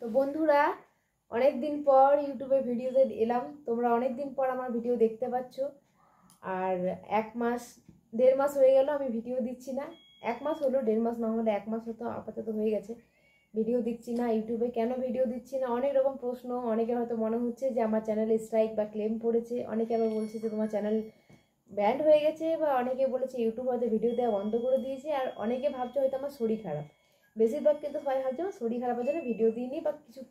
তো বন্ধুরা অনেক দিন পর ইউটিউবে ভিডিওতে এলাম। তোমরা অনেক দিন পর আমার ভিডিও দেখতে পাচ্ছ। আর 1 মাস 1.5 মাস হয়ে গেল আমি ভিডিও দিচ্ছি না। 1 মাস হলো, 1.5 মাস না হলে 1 মাস হতো, আপাতত হয়ে গেছে ভিডিও দিচ্ছি না ইউটিউবে। কেন ভিডিও দিচ্ছি না? অনেক রকম প্রশ্ন। অনেকের হয়তো মনে হচ্ছে যে আমার চ্যানেলে স্ট্রাইক বা ক্লেম পড়েছে, অনেকে আবার বলছে যে তোমার চ্যানেল ব্যান্ড হয়ে গেছে, বা অনেকে বলেছে ইউটিউব হয়তো ভিডিও দেওয়া বন্ধ করে দিয়েছে। আর অনেকে ভাবছে হয়তো আমার শরীর খারাপ। বেশিরভাগ কিন্তু সবাই ভাবছে আমার শরীর খারাপের জন্য ভিডিও দিইনি, বা কিছু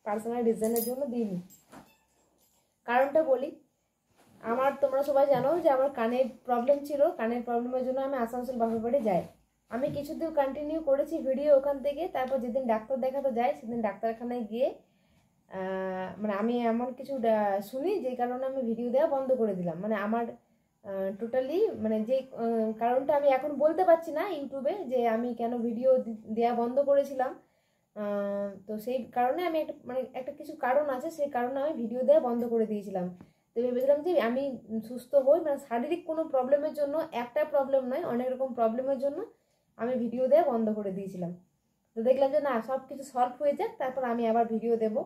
পার্সোনাল রিজনের জন্য দিইনি। কারণটা বলি, আমার তোমরা সবাই জানো যে আমার কানের প্রবলেম ছিল। কানের প্রবলেমের জন্য আমি আসানসোল বাপের বাড়ি যাই। আমি কিছুদিন কন্টিনিউ করেছি ভিডিও ওখান থেকে। তারপর যেদিন ডাক্তার দেখাতে যাই সেদিন ডাক্তারখানায় গিয়ে মানে আমি এমন কিছু শুনি যে কারণে আমি ভিডিও দেওয়া বন্ধ করে দিলাম। মানে আমার টোটালি মানে যে কারণটা আমি এখন বলতে পারছি না ইউটিউবে যে আমি কেন ভিডিও দেওয়া বন্ধ করেছিলাম। তো সেই কারণে আমি একটা কিছু কারণ আছে, সেই কারণে আমি ভিডিও দেওয়া বন্ধ করে দিয়েছিলাম। তো ভেবেছিলাম যে আমি সুস্থ হই, মানে শারীরিক কোনো প্রবলেমের জন্য, একটা প্রবলেম নয় অনেক রকম প্রবলেমের জন্য আমি ভিডিও দেওয়া বন্ধ করে দিয়েছিলাম। তো দেখলাম যে না, সব কিছু সলভ হয়ে যাক, তারপর আমি আবার ভিডিও দেব।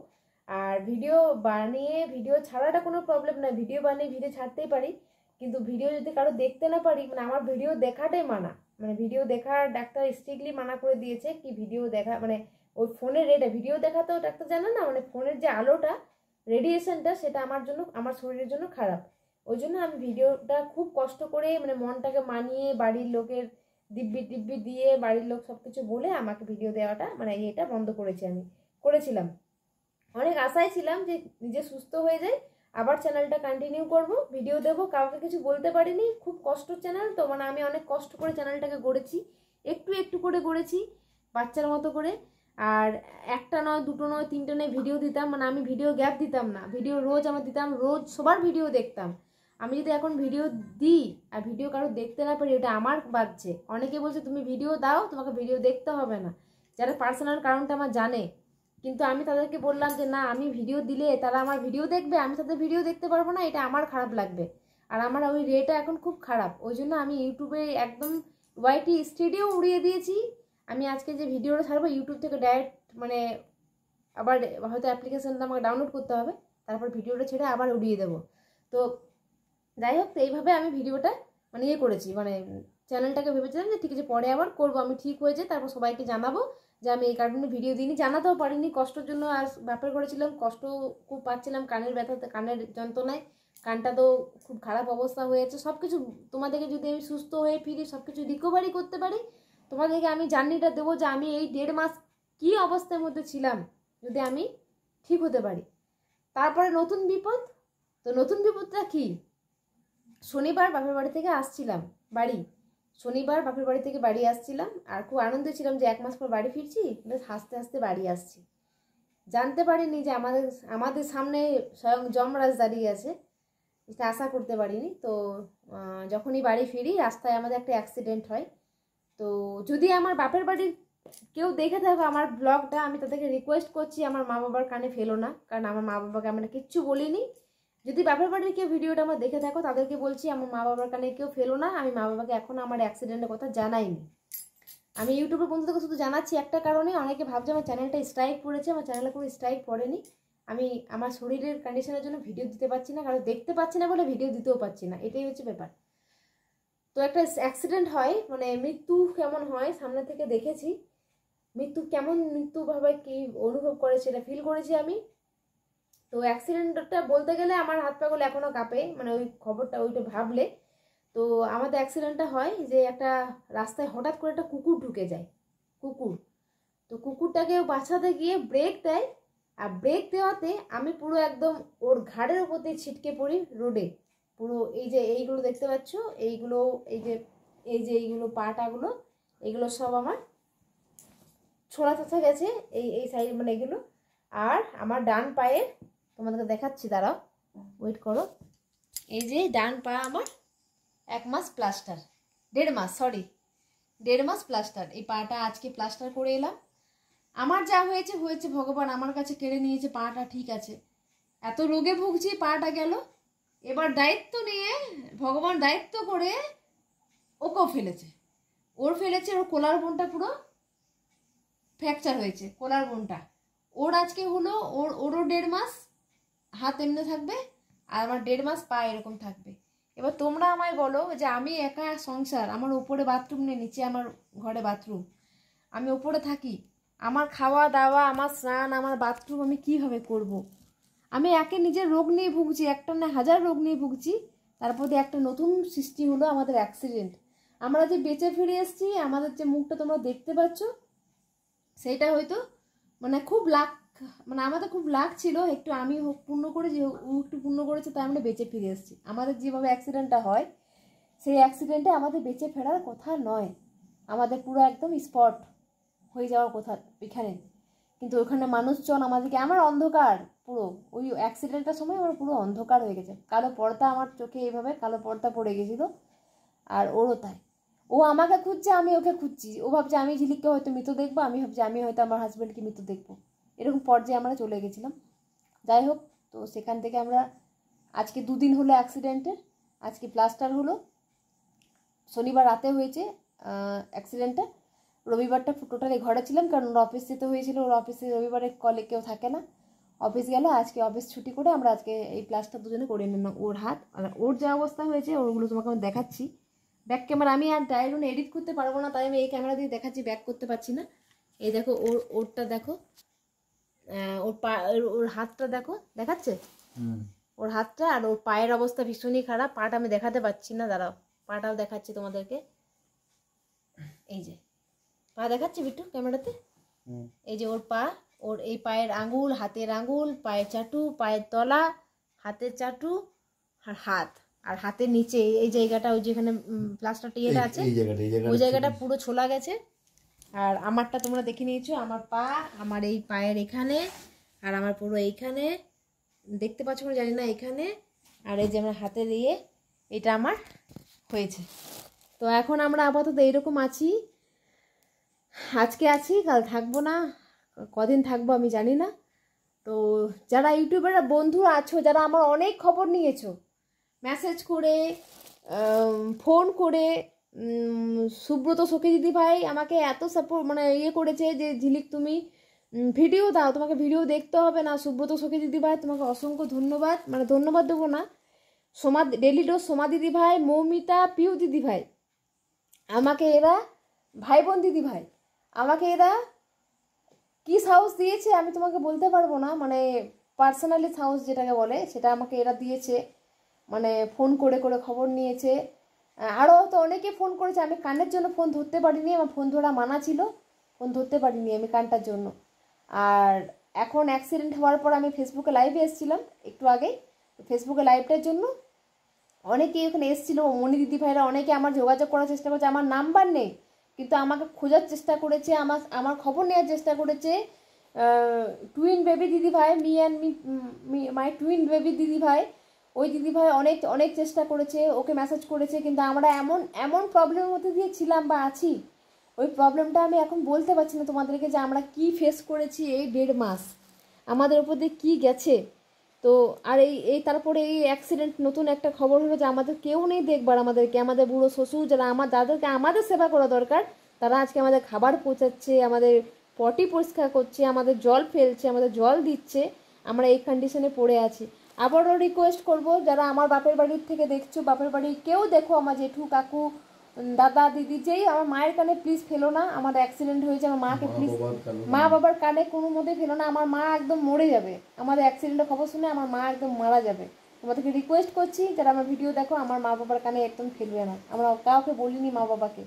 আর ভিডিও বানিয়ে ভিডিও ছাড়াটা কোনো প্রবলেম নয়, ভিডিও বানিয়ে ভিডিও ছাড়তেই পারি। কিন্তু ভিডিও যদি কারো দেখতে না পারি, মানে আমার ভিডিও দেখাটাই মানা, মানে ভিডিও দেখা ডাক্তার স্ট্রিক্টলি মানা করে দিয়েছে। কি ভিডিও দেখা মানে ওই ফোনের রেটে ভিডিও দেখা তো ডাক্তার জানে না, মানে ফোনের যে আলোটা রেডিয়েশনটা সেটা আমার জন্য, আমার শরীরের জন্য খারাপ। ওই জন্য আমি ভিডিওটা খুব কষ্ট করে মানে মনটাকে মানিয়ে বাড়ির লোকের দিব্যি টিব্বি দিয়ে বাড়ির লোক সব কিছু বলে আমাকে ভিডিও দেওয়াটা মানে এটা বন্ধ করেছিলাম। অনেক আশায় ছিলাম যে নিজে সুস্থ হয়ে যাই, আবার চ্যানেলটা কন্টিনিউ করব, ভিডিও দেবো। কাউকে কিছু বলতে পারিনি, খুব কষ্ট চ্যানেল তো, মানে আমি অনেক কষ্ট করে চ্যানেলটাকে গড়েছি, একটু একটু করে গড়েছি বাচ্চার মতো করে। আর একটা নয়, দুটো নয়, তিনটে নয় ভিডিও দিতাম, মানে আমি ভিডিও গ্যাপ দিতাম না, ভিডিও রোজ আমার দিতাম, রোজ সবার ভিডিও দেখতাম। আমি যদি এখন ভিডিও দিই আর ভিডিও কারো দেখতে না পারি, ওটা আমার বাজছে। অনেকে বলছে তুমি ভিডিও দাও, তোমাকে ভিডিও দেখতে হবে না, যারা পার্সোনাল কারণটা আমার জানে। কিন্তু আমি তাদেরকে বললাম যে না, আমি ভিডিও দিলে তারা আমার ভিডিও দেখবে, আমি তাদের ভিডিও দেখতে পারবো না, এটা আমার খারাপ লাগবে। আর আমার ওই রেটা এখন খুব খারাপ, ওই জন্য আমি ইউটিউবে একদম ওয়াইটি স্টুডিও উড়িয়ে দিয়েছি। আমি আজকে যে ভিডিওটা ছাড়বো ইউটিউব থেকে ডাইরেক্ট মানে আবার হয়তো অ্যাপ্লিকেশনটা আমাকে ডাউনলোড করতে হবে, তারপর ভিডিওটা ছেড়ে আবার উড়িয়ে দেবো। তো যাই হোক, তো এইভাবে আমি ভিডিওটা মানে করেছি, মানে চ্যানেলটাকে ভেবেছিলাম যে ঠিক আছে পরে আবার করবো, আমি ঠিক হয়েছে তারপর সবাইকে জানাবো যে আমি এই কারণে ভিডিও দিইনি। জানাতেও পারিনি কষ্টর জন্য, আর বাপের করেছিলাম, কষ্ট খুব পাচ্ছিলাম কানের ব্যথাতে, কানের যন্ত্রণায়। কানটা তো খুব খারাপ অবস্থা হয়েছে। সব কিছু তোমাদেরকে যদি আমি সুস্থ হয়ে ফিরি, সব কিছু রিকভারি করতে পারি, তোমাদেরকে আমি জার্নিটা দেবো যে আমি এই 1.5 মাস কী অবস্থার মধ্যে ছিলাম যদি আমি ঠিক হতে পারি। তারপরে নতুন বিপদ। তো নতুন বিপদটা কি? শনিবার বাপের বাড়ি থেকে আসছিলাম বাড়ি, শনিবার বাপের বাড়ি থেকে বাড়ি আসছিলাম, আর খুব আনন্দে ছিলাম যে 1 মাস পর বাড়ি ফিরছি, বেশ হাসতে হাসতে বাড়ি আসছি। জানতে পারিনি যে আমাদের সামনে স্বয়ং যমরাজ দাঁড়িয়ে আছে, এটা আশা করতে পারিনি। তো যখনই বাড়ি ফিরি রাস্তায় আমাদের একটা অ্যাক্সিডেন্ট হয়। তো যদি আমার বাপের বাড়ির কেউ দেখে থাকো আমার ব্লগটা, আমি তাদেরকে রিকোয়েস্ট করছি আমার মা বাবার কানে ফেলো না, কারণ আমার মা বাবাকে আমরা কিচ্ছু বলিনি। যদি বাপের বাড়ির কেউ ভিডিওটা আমার দেখে থাকো তাদেরকে বলছি আমার মা বাবার কানে কেউ ফেলো না। আমি মা বাবাকে এখনও আমার অ্যাক্সিডেন্টের কথা জানাইনি। আমি ইউটিউবের বন্ধুদেরকে শুধু জানাচ্ছি একটা কারণে, অনেকে ভাবছে আমার চ্যানেলটা স্ট্রাইক পড়েছে, আমার চ্যানেলে কোনো স্ট্রাইক পড়েনি। আমি আমার শরীরের কন্ডিশনের জন্য ভিডিও দিতে পারছি না, কারণ দেখতে পাচ্ছি না বলে ভিডিও দিতেও পারছি না, এটাই হচ্ছে ব্যাপার। তো একটা অ্যাক্সিডেন্ট হয়, মানে মৃত্যু কেমন হয় সামনে থেকে দেখেছি, মৃত্যু কেমন মৃত্যুভাবে কি অনুভব করে সেটা ফিল করেছি আমি। তো অ্যাক্সিডেন্টটা বলতে গেলে আমার হাত পাগুলো এখনও কাঁপে, মানে ওই খবরটা ওইটা ভাবলে। তো আমাদের অ্যাক্সিডেন্টটা হয় যে একটা রাস্তায় হঠাৎ করে একটা কুকুর ঢুকে যায়, কুকুর। তো কুকুরটাকে বাঁচাতে গিয়ে ব্রেক দেয়, আর ব্রেক দেওয়াতে আমি পুরো একদম ওর ঘাড়ের উপর দিয়ে ছিটকে পড়ি রোডে। পুরো এই যে এইগুলো দেখতে পাচ্ছ, এইগুলো এইগুলো পাটাগুলো, এগুলো সব আমার ছোড়া চোচা গেছে, এই সাইড মানে এগুলো। আর আমার ডান পায়ে তোমাদেরকে দেখাচ্ছি, দাঁড়াও ওয়েট করো। এই যে ডান পা আমার 1 মাস প্লাস্টার, 1.5 মাস, সরি 1.5 মাস প্লাস্টার। এই পাটা আজকে প্লাস্টার করে এলাম। আমার যা হয়েছে হয়েছে, ভগবান আমার কাছে কেড়ে নিয়েছে, পাটা ঠিক আছে। এত রোগে ভুগছি, পাটা গেল। এবার দায়িত্ব নিয়ে ভগবান দায়িত্ব করে ওকেও ফেলেছে, ওর কোলার বোনটা পুরো ফ্র্যাকচার হয়েছে, কোলার বোনটা। ওর আজকে হলো, ওরও 1.5 মাস হাত এমনি থাকবে, আর আমার 1.5 মাস পা এরকম থাকবে। এবার তোমরা আমায় বলো যে আমি একা সংসার, আমার উপরে বাথরুম নেই, নিচে আমার ঘরে বাথরুম, আমি উপরে থাকি, আমার খাওয়া দাওয়া, আমার স্নান, আমার বাথরুম আমি কিভাবে করব? আমি একে নিজের রোগ নিয়ে ভুগছি, একটা না হাজার রোগ নিয়ে ভুগছি, তারপর দিয়ে একটা নতুন সৃষ্টি হলো আমাদের অ্যাক্সিডেন্ট। আমরা যে বেঁচে ফিরে এসেছি, আমাদের যে মুখটা তোমরা দেখতে পাচ্ছ, সেইটা হয়তো মানে খুব লাক, মানে আমাদের খুব লাক ছিল একটু, আমি পূর্ণ করে যে ও একটু পূর্ণ করেছে, তাই আমরা বেঁচে ফিরে এসেছি। আমাদের যেভাবে অ্যাক্সিডেন্টটা হয়, সেই অ্যাক্সিডেন্টে আমাদের বেঁচে ফেরার কথা নয়, আমাদের পুরো একদম স্পট হয়ে যাওয়ার কথা এখানে। কিন্তু ওখানে মানুষজন আমাদেরকে, আমার অন্ধকার পুরো, ওই অ্যাক্সিডেন্টের সময় আমার পুরো অন্ধকার হয়ে গেছে, কালো পর্দা আমার চোখে, এইভাবে কালো পর্দা পড়ে গেছিলো। আর ওরও তাই, ও আমাকে খুঁজছে, আমি ওকে খুঁজছি, ও ভাবছে আমি ঝিলিককে হয়তো মৃত দেখবো, আমি ভাবছি আমি হয়তো আমার হাজব্যান্ডকে মৃত দেখবো, এরকম পর্যায়ে আমরা চলে গেছিলাম। যাই হোক, তো সেখান থেকে আমরা আজকে 2 দিন হলো অ্যাক্সিডেন্টের, আজকে প্লাস্টার হলো, শনিবার রাতে হয়েছে অ্যাক্সিডেন্টটা, রবিবারটা টোটালি ঘরে ছিলাম, কারণ ওর অফিস যেতে হয়েছিল, ওর অফিসে রবিবারে কলে কেউ থাকে না, অফিস গেল, আজকে অফিস ছুটি করে আমরা আজকে এই প্লাসটা দুজনে করে নিলাম। ওর হাত আর ওর যা অবস্থা হয়েছে, ওরগুলো তোমাকে আমি দেখাচ্ছি। ব্যাক ক্যামেরা আমি আর ডায়রুন এডিট করতে পারবো না, তাই আমি এই ক্যামেরা দিয়ে দেখাচ্ছি, ব্যাক করতে পারছি না। এই দেখো ওরটা দেখো, ওর পা, ওর হাতটা দেখো, দেখাচ্ছে ওর হাতটা, আর ওর পায়ের অবস্থা ভীষণই খারাপ, পাটা আমি দেখাতে পাচ্ছি না, দাঁড়াও পাটাও দেখাচ্ছি তোমাদেরকে। এই যে পা দেখাচ্ছি বিট্টু ক্যামেরাতে, এই যে ওর পা, ওর এই পায়ের আঙ্গুল, হাতের আঙ্গুল, পায়ের চাটু, পায়ের তলা, হাতের চাটু, আর হাত, আর হাতের নিচে এই জায়গাটা, ওই যেখানে প্লাস্টারটা ইয়েটা আছে, ওই জায়গাটা পুরো ছোলা গেছে। আর আমারটা তোমরা দেখে নিয়েছো, আমার পা, আমার এই পায়ের এখানে, আর আমার পুরো এইখানে দেখতে পাচ্ছ না জানি না, এখানে, আর এই যে আমার হাতের ইয়ে, এটা আমার হয়েছে। তো এখন আমরা আপাতত এইরকম আছি, আজকে আছি, কাল থাকবো না, কদিন থাকবো আমি জানি না। তো যারা ইউটিউবের বন্ধু আছো, যারা আমার অনেক খবর নিয়েছো, মেসেজ করে, ফোন করে, সুব্রত সখী দিদি ভাই আমাকে এত সাপোর্ট মানে ইয়ে করেছে যে ঝিলিক তুমি ভিডিও দাও, তোমাকে ভিডিও দেখতে হবে না, সুব্রত সখী দিদি ভাই তোমাকে অসংখ্য ধন্যবাদ, মানে ধন্যবাদ দেবো না, ডেলি ডোজ সোমা দিদি ভাই, মৌমিতা, পিউ দিদি ভাই, আমাকে এরা ভাই বোন দিদি ভাই, আমাকে এরা কি সাহস দিয়েছে আমি তোমাকে বলতে পারবো না, মানে পার্সোনালি সাহস যেটাকে বলে সেটা আমাকে এরা দিয়েছে, মানে ফোন করে করে খবর নিয়েছে। আরও হয়তো অনেকে ফোন করেছে, আমি কানের জন্য ফোন ধরতে পারিনি, আমার ফোন ধরা মানা ছিল, ফোন ধরতে পারিনি আমি কানটার জন্য। আর এখন অ্যাক্সিডেন্ট হওয়ার পর আমি ফেসবুকে লাইভে এসেছিলাম একটু আগেই, ফেসবুকে লাইভটার জন্য অনেকেই ওখানে এসেছিলো, মনি দিদি ভাইরা অনেকে আমার যোগাযোগ করার চেষ্টা করেছে, আমার নাম্বার নেই কিন্তু আমাকে খোঁজার চেষ্টা করেছে, আমার খবর নেওয়ার চেষ্টা করেছে। টুইন বেবি দিদি ভাই, me and me my twin baby দিদি ভাই, ওই দিদি ভাই অনেক অনেক চেষ্টা করেছে, ওকে মেসেজ করেছে, কিন্তু আমরা এমন এমন প্রবলেমের মধ্যে দিয়ে ছিলাম বা আছি, ওই প্রবলেমটা আমি এখন বলতে পারছি না তোমাদেরকে, যে আমরা কি ফেস করেছি এই 1.5 মাস, আমাদের উপর দিয়ে কী গেছে। তো আর এই তারপরে এই অ্যাক্সিডেন্ট, নতুন একটা খবর হলো যে আমাদের কেউ নেই দেখবার, আমাদেরকে, আমাদের বুড়ো শ্বশুর, যারা যাদেরকে আমাদের সেবা করা দরকার, তারা আজকে আমাদের খাবার পৌঁছাচ্ছে, আমাদের পটি পরিষ্কার করছে, আমাদের জল ফেলছে, আমাদের জল দিচ্ছে, আমরা এই কন্ডিশনে পড়ে আছি। আবারও রিকোয়েস্ট করব, যারা আমার বাপের বাড়ির থেকে দেখছো, বাপের বাড়ি কেউ দেখো, আমার জেঠু কাকু দাদা দিদি, যেই আমার মায়ের কানে প্লিজ ফেলো না, আমার অ্যাক্সিডেন্ট হয়েছে, আমার মাকে প্লিজ, মা বাবার কানে কোনো মধ্যে ফেলো না, আমার মা একদম মরে যাবে, আমাদের অ্যাক্সিডেন্টের খবর শুনে আমার মা একদম মারা যাবে। তোমাদেরকে রিকোয়েস্ট করছি, যারা আমার ভিডিও দেখো, আমার মা বাবার কানে একদম ফেলবে না, আমরা কাউকে বলিনি মা বাবাকে,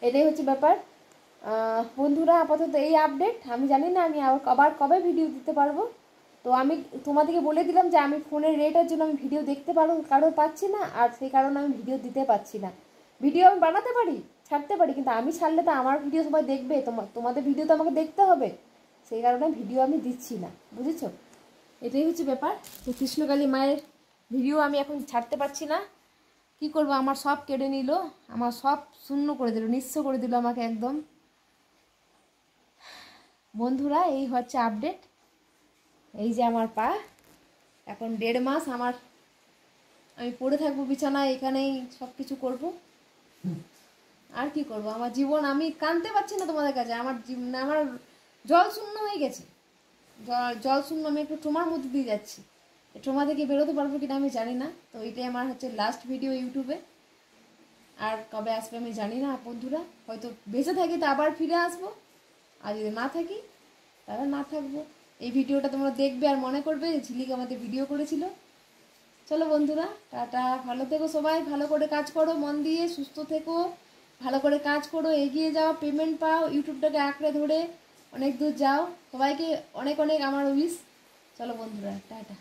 এটাই হচ্ছে ব্যাপার। বন্ধুরা আপাতত এই আপডেট, আমি জানি না আমি আবার কবে ভিডিও দিতে পারবো। তো আমি তোমাদেরকে বলে দিলাম যে আমি ফোনের রেটের জন্য আমি ভিডিও দেখতে কারো পাচ্ছি না, আর সেই কারণে আমি ভিডিও দিতে পারছি না। ভিডিও আমি বানাতে পারি, ছাড়তে পারি, কিন্তু আমি ছাড়লে তো আমার ভিডিও সবাই দেখবে, তোমাদের ভিডিও তো আমাকে দেখতে হবে, সেই কারণে ভিডিও আমি দিচ্ছি না, বুঝেছো? এটাই হচ্ছে ব্যাপার। তো কৃষ্ণকালী মায়ের ভিডিও আমি এখন ছাড়তে পারছি না, কি করব, আমার সব কেড়ে নিল, আমার সব শূন্য করে দিল, নিঃস্ব করে দিল আমাকে একদম। বন্ধুরা এই হচ্ছে আপডেট, এই যে আমার পা, এখন 1.5 মাস আমি পড়ে থাকবো বিছানায়, এখানেই সব কিছু করবো, আর কি করব, আমার জীবন, আমি কাঁদতে পারছি না তোমাদের কাছে, আমার জল শূন্য হয়ে গেছে, জল শূন্য। আমি একটু ট্রমার মধ্যে দিয়ে যাচ্ছি, ট্রমা থেকে বেরোতে পারবো কিনা আমি জানি না। তো এটাই আমার হচ্ছে লাস্ট ভিডিও ইউটিউবে, আর কবে আসবে আমি জানি না বন্ধুরা। হয়তো বেঁচে থাকি তো আবার ফিরে আসবো, আর যদি না থাকি তাহলে না থাকবো। এই ভিডিওটা তোমরা দেখবে আর মনে করবে ঝিলিক আমাদের ভিডিও করেছিল। চলো বন্ধুরা, টাটা, ভালো থেকো সবাই, ভালো করে কাজ করো, মন দিয়ে সুস্থ থেকো, ভালো করে কাজ করো, এগিয়ে যাও, পেমেন্ট পাও, ইউটিউবটাকে আঁকড়ে ধরে অনেক দূর যাও। সবাইকে অনেক অনেক আমার উইশ। চলো বন্ধুরা, টাটা।